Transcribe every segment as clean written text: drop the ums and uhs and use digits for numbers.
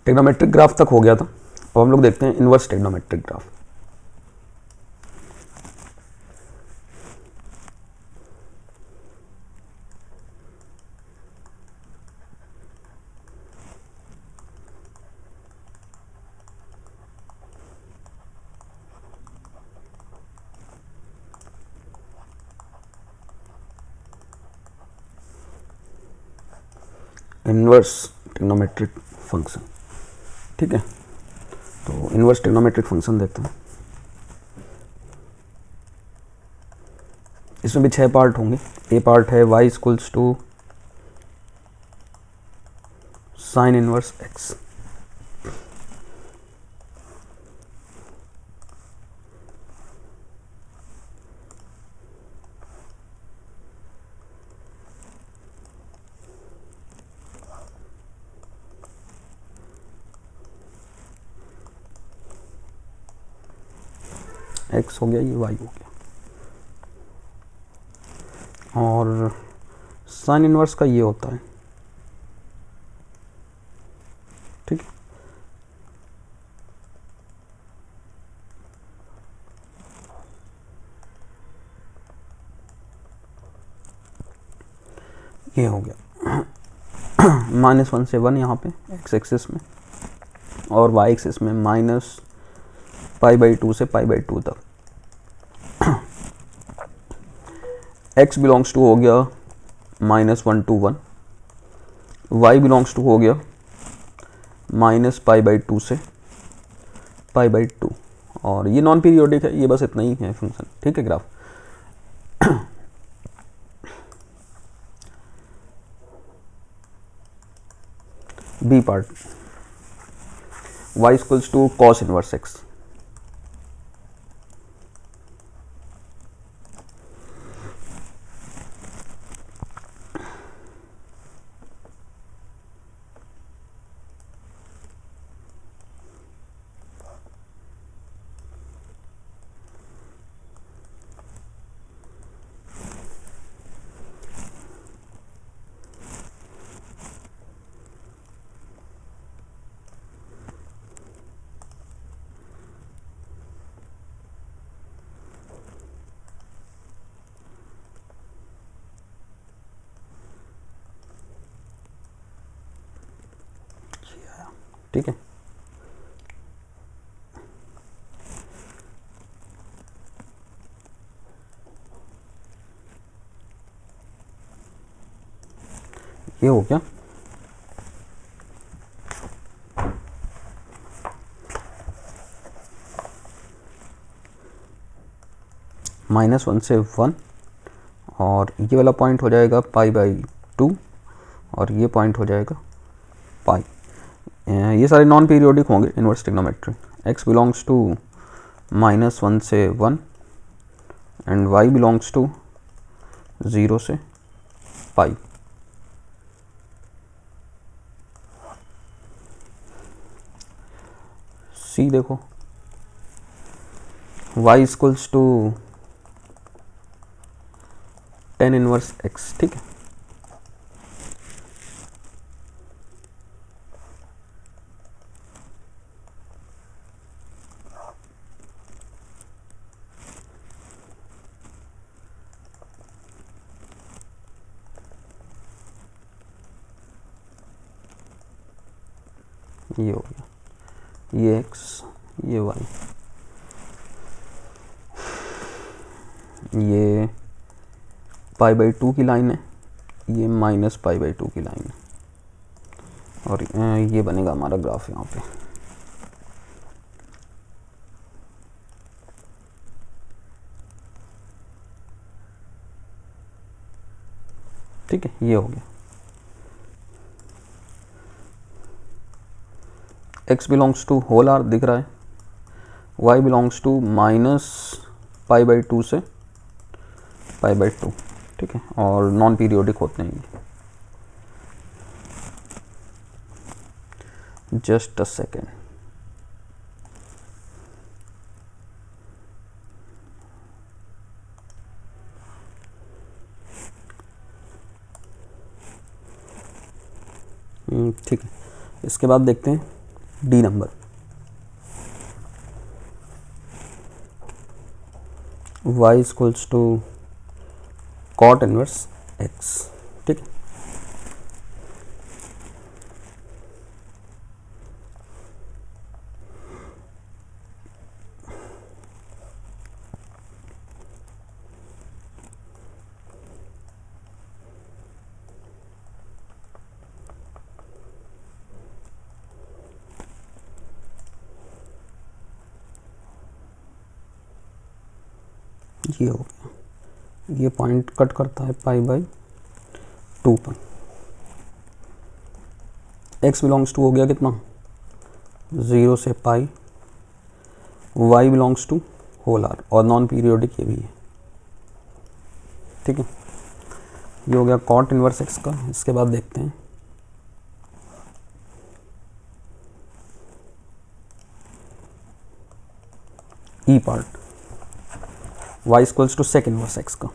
Trigonometric graph तक हो गया था। अब हम लोग देखते हैं inverse trigonometric graph. Inverse trigonometric function, ठीक है। तो इनवर्स ट्रिग्नोमेट्रिक फंक्शन देखते हैं। इसमें भी 6 पार्ट होंगे। ए पार्ट है y equals to sine inverse x। x हो गया, ये y हो गया। और साइन इनवर्स का ये होता है, ठीक है। ये हो गया -1 से 1 यहाँ पे x एक्सिस में, और y एक्सिस में -π/2 से π/2 तक। x बिलोंग्स टू हो गया -1 to 1, y बिलोंग्स टू हो गया -π/2 से π/2, और ये नॉन पीरियोडिक है। ये बस इतना ही है फंक्शन, ठीक है। Graph B part, y equals to cos inverse x। ठीक है। ये हो गया। -1 से 1, और ये वाला पॉइंट हो जाएगा π/2, और ये पॉइंट हो जाएगा पाई। ये सारे नॉन पीरियोडिक होंगे inverse trigonometric. x belongs to -1 से 1 एंड y बिलोंग्स टू 0 से पाई। सी देखो, y equals to tan inverse x, ठीक है। ये हो गया, ये x, ये y, ये π/2 की लाइन है, ये -π/2 की लाइन है, और ये बनेगा हमारा ग्राफ यहाँ पे। ठीक है, ये हो गया। x belongs to whole R दिख रहा है, y बिलोंग्स टू -π/2 से π/2, ठीक है। और नॉन पीरियोडिक होते हैं ये। जस्ट अ सेकेंड, ठीक है। इसके बाद देखते हैं D number, y equals to cot inverse x। ठीक है, ये हो गया, ये पॉइंट कट करता है पाई बाई 2 पर। x बिलोंग्स टू हो गया कितना, 0 से पाई, y belongs to whole R, और नॉन पीरियोडिक ये भी है। ठीक है, ये हो गया कॉट इनवर्स x का। इसके बाद देखते हैं E part, y equals to sec inverse x का।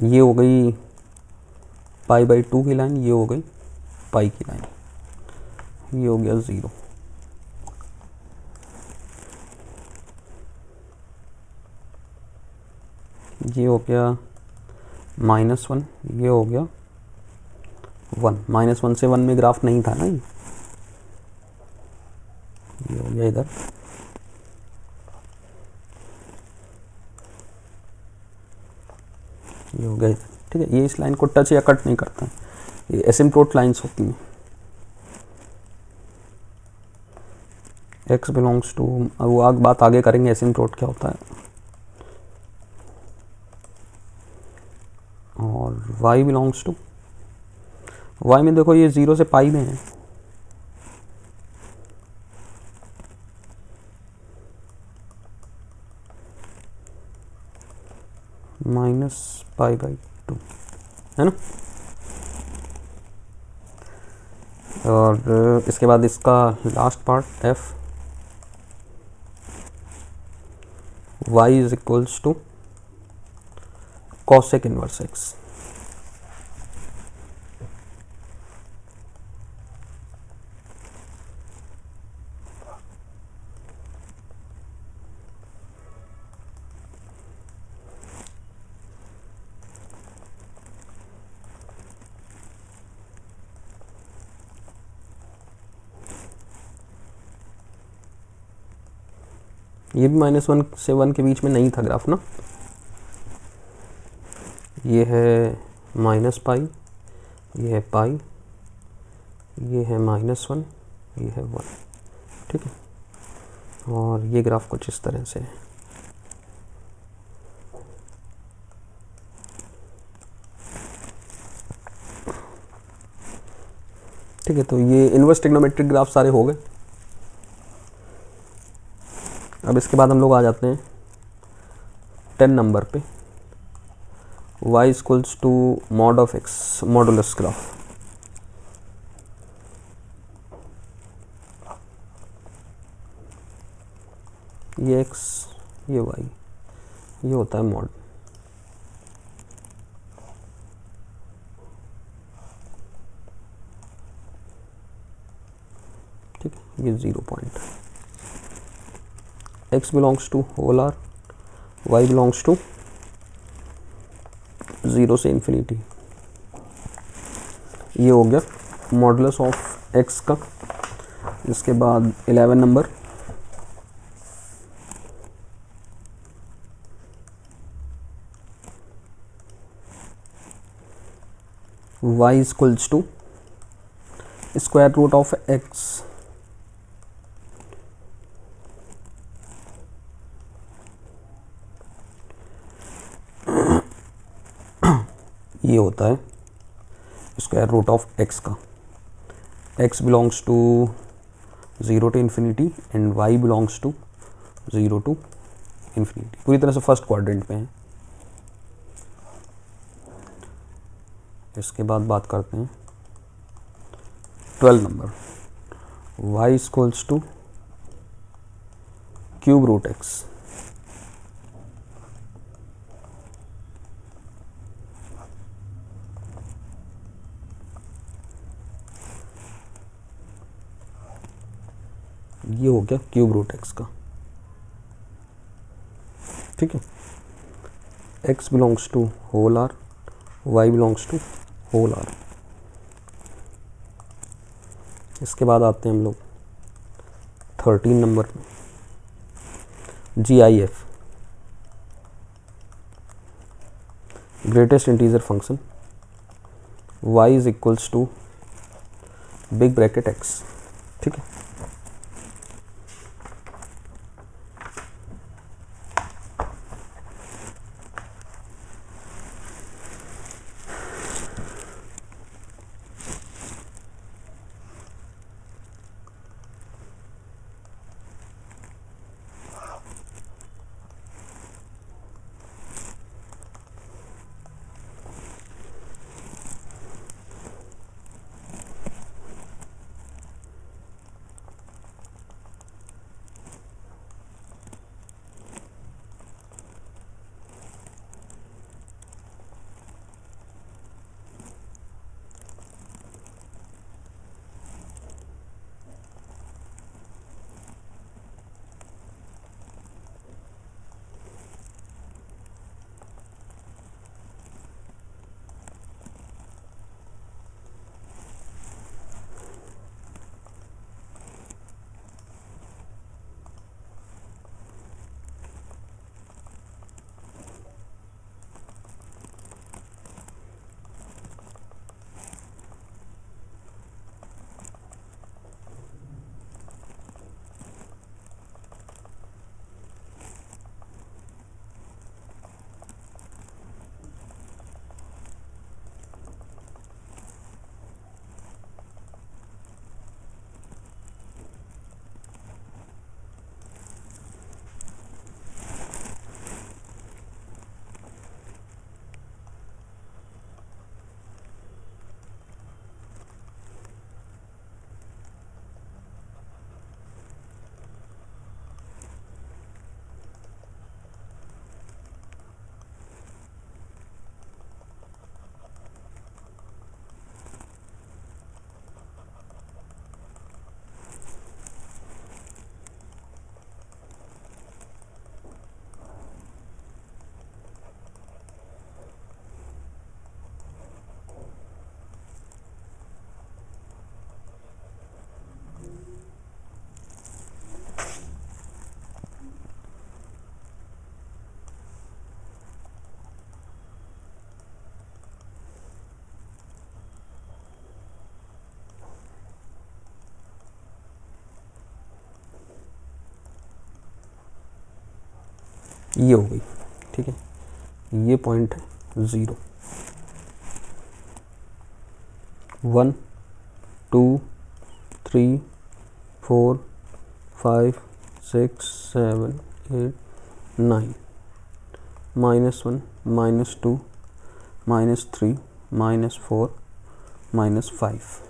ये हो गई पाई बाई 2 की लाइन, ये हो गई पाई की लाइन, ये हो गया 0। ये हो गया -1, ये हो गया 1। -1 से 1 में ग्राफ नहीं था ना, ये हो गया इधर। ये हो गया इधर। ठीक है, ये इस लाइन को टच या कट नहीं करता है, ये एसिम्प्टोट लाइंस होती हैं। x बिलोंग्स टू, वो बात आगे करेंगे एसिम्प्टोट क्या होता है। और y बिलोंग्स टू, y में देखो ये 0 से पाई में है, -π/2 है ना। और इसके बाद इसका last part f, y is equals to cosec inverse x। ये भी -1 से 1 के बीच में नहीं था ग्राफ ना। ये है -π, ये है पाई, ये है -1, ये है 1। ठीक है, और ये ग्राफ कुछ इस तरह से है। ठीक है, तो ये इनवर्स ट्रिग्नोमेट्रिक ग्राफ सारे हो गए। अब इसके बाद हम लोग आ जाते हैं 10 नंबर पे, y equals to mod of x modulus graph. ये x, ये y, ये होता है मॉड। ठीक है, ये 0 point, x belongs to whole R, y belongs to 0 से इन्फिनिटी। ये हो गया मॉडुलस ऑफ x का। इसके बाद 11 number, y equals to square root of x ये होता है स्क्वायर रूट ऑफ एक्स का। x belongs to 0 to infinity and y belongs to 0 to infinity। पूरी तरह से फर्स्ट क्वाड्रेंट में है। इसके बाद बात करते हैं 12 number, y equals to cube root X. ये हो गया क्यूब रूट एक्स का, ठीक है। x belongs to whole R, y belongs to whole R. इसके बाद आते हैं हम लोग 13 नंबर में, GIF greatest integer function, y is equals to big bracket x, ठीक है। ये हो गई, ठीक है। ये पॉइंट है 0, 1 2 3 4 5 6 7 8 9, -1 -2 -3 -4 -5।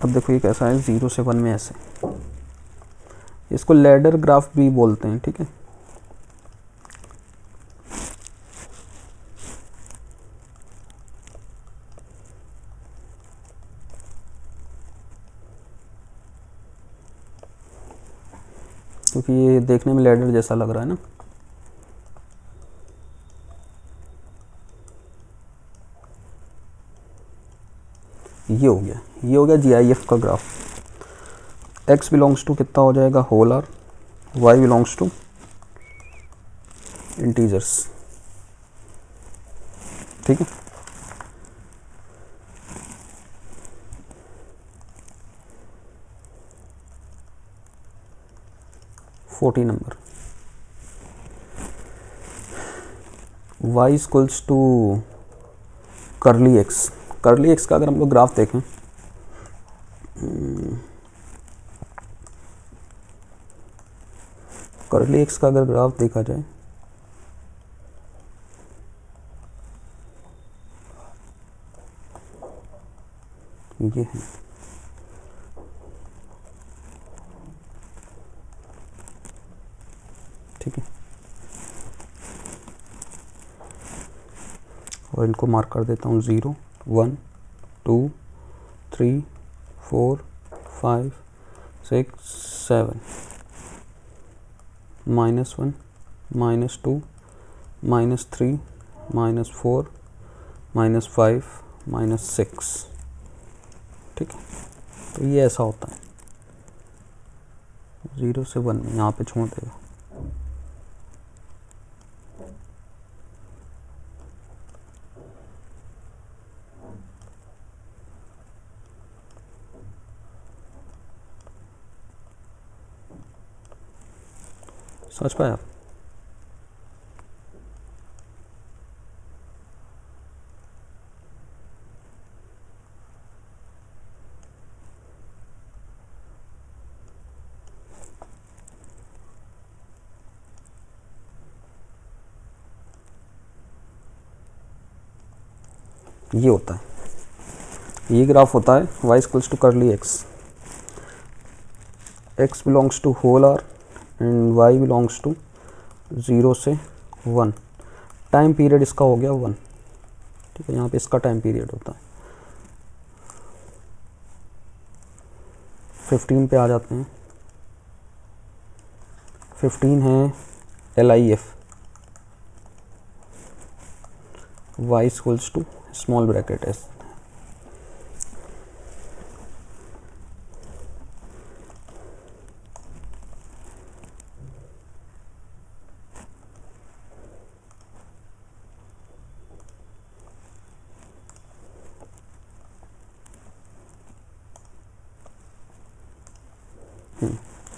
अब देखो ये कैसा है, 0 से 1 में ऐसे, इसको लैडर ग्राफ भी बोलते हैं, ठीक है। क्योंकि ये देखने में लैडर जैसा लग रहा है ना। ये हो गया GIF का ग्राफ। x बिलोंग्स टू कितना हो जाएगा, whole R, y belongs to integers, ठीक है। Forty number, y equals to curly X का अगर हम लोग ग्राफ देखें, करली एक्स का अगर ग्राफ देखा जाए, ये है, ठीक है, और इनको मार्क कर देता हूँ 0 1 2 3 4 5 6 7, -1 -2 -3 -4 -5 -6, ठीक है। तो ये ऐसा होता है, 0 से 1 में यहाँ पे छोड़ देगा। समझ पाए आप? ये होता है, ये ग्राफ होता है y equals to curly x belongs to whole R and y belongs to 0 से 1। टाइम पीरियड इसका हो गया 1, ठीक है, यहाँ पे इसका टाइम पीरियड होता है। 15 पे आ जाते हैं। 15 है LIF, y equals to small bracket s,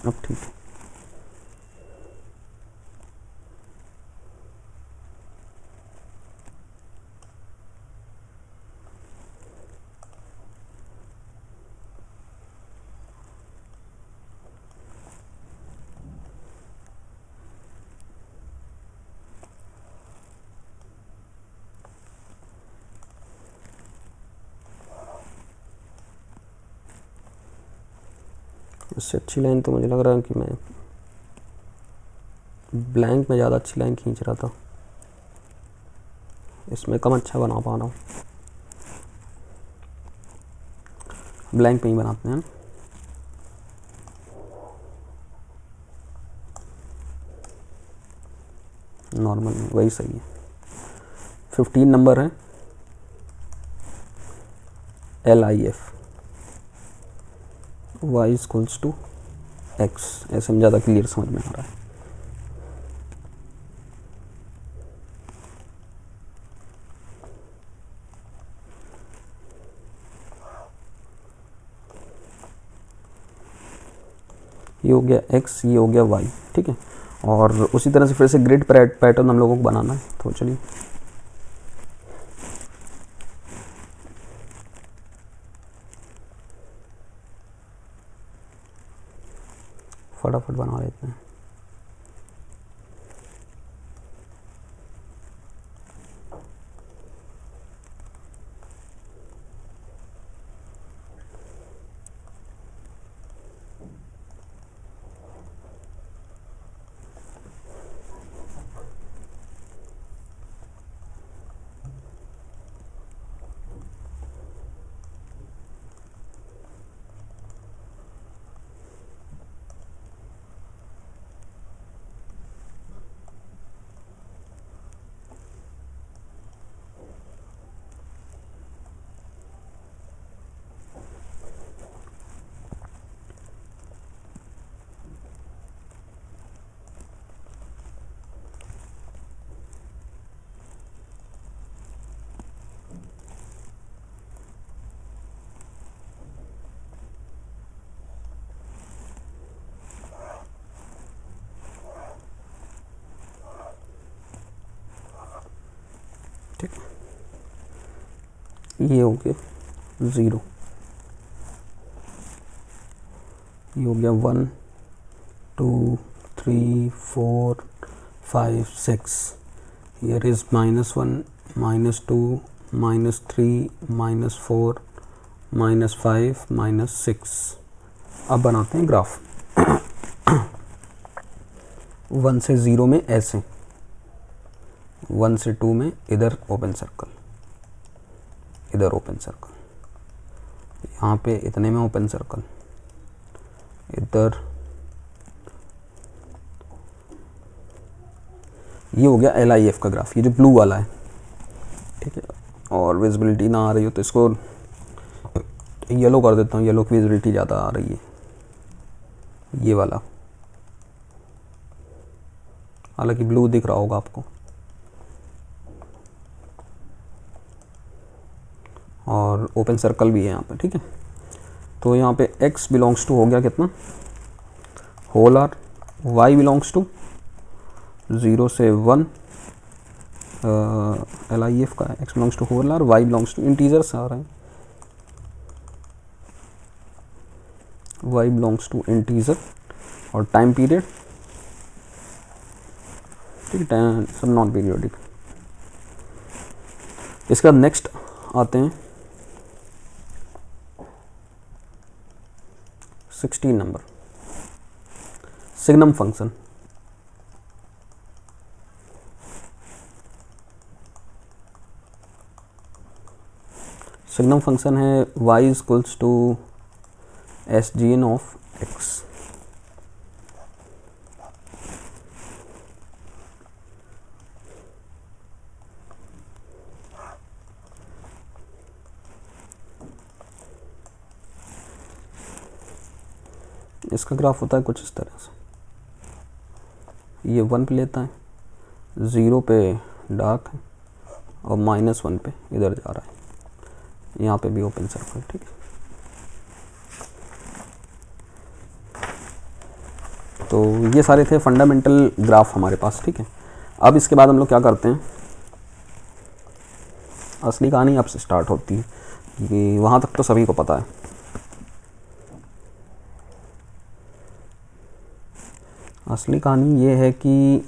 अब ठीक है। इससे अच्छी लाइन तो मुझे लग रहा है कि मैं ब्लैंक में ज़्यादा अच्छी लाइन खींच रहा था, इसमें कम अच्छा बना पा रहा हूँ। ब्लैंक में ही बनाते हैं। नॉर्मल में वही सही है। 15 नंबर है LIF, y equals to x, ऐसे में ज़्यादा क्लियर समझ में आ रहा है। ये हो गया x, ये हो गया y, ठीक है। और उसी तरह से फिर से ग्रिड पैटर्न हम लोगों को बनाना है, तो चलिए फटाफट बना लेते हैं। ये हो गया 0, ये हो गया 1 2 3 4 5 6, here is -1 -2 -3 -4 -5 -6। अब बनाते हैं ग्राफ। 1 से 0 में ऐसे, 1 से 2 में इधर ओपन सर्कल, इधर ओपन सर्कल, यहाँ पे इतने में ओपन सर्कल, इधर। ये हो गया LIF का ग्राफ, ये जो ब्लू वाला है, ठीक है। और विजिबिलिटी ना आ रही हो तो इसको येलो कर देता हूँ, येलो की विजिबिलिटी ज़्यादा आ रही है, ये वाला। हालांकि ब्लू दिख रहा होगा आपको। और ओपन सर्कल भी है यहाँ पे, ठीक है। तो यहाँ पे x बिलोंग्स टू हो गया कितना, whole R. y belongs to 0 से 1, LIF का x belongs to whole R, y belongs to integers आ रहे हैं, y बिलोंग्स टू इंटीजर। और टाइम पीरियड, ठीक है, सब नॉन पीरियोडिक। इसके बाद नेक्स्ट आते हैं 16 number, signum function. Signum function है y equals to SGN of x। इसका ग्राफ होता है कुछ इस तरह से, ये 1 पे लेता है, 0 पे डार्क है, और -1 पे इधर जा रहा है, यहाँ पे भी ओपन सर्कल, ठीक है। तो ये सारे थे फंडामेंटल ग्राफ हमारे पास, ठीक है। अब इसके बाद हम लोग क्या करते हैं, असली कहानी अब से स्टार्ट होती है, कि वहाँ तक तो सभी को पता है। असली कहानी ये है कि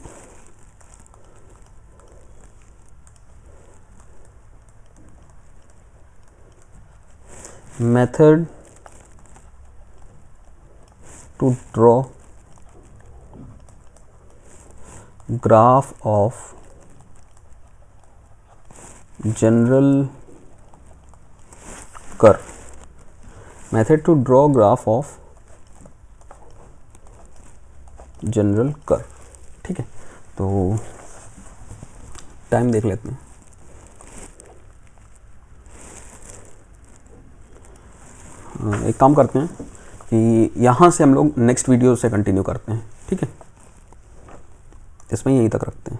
method to draw graph of general curve, method to draw graph of general curve, ठीक है। तो टाइम देख लेते हैं। एक काम करते हैं कि यहाँ से हम लोग नेक्स्ट वीडियो से कंटिन्यू करते हैं, ठीक है। इसमें यहीं तक रखते हैं।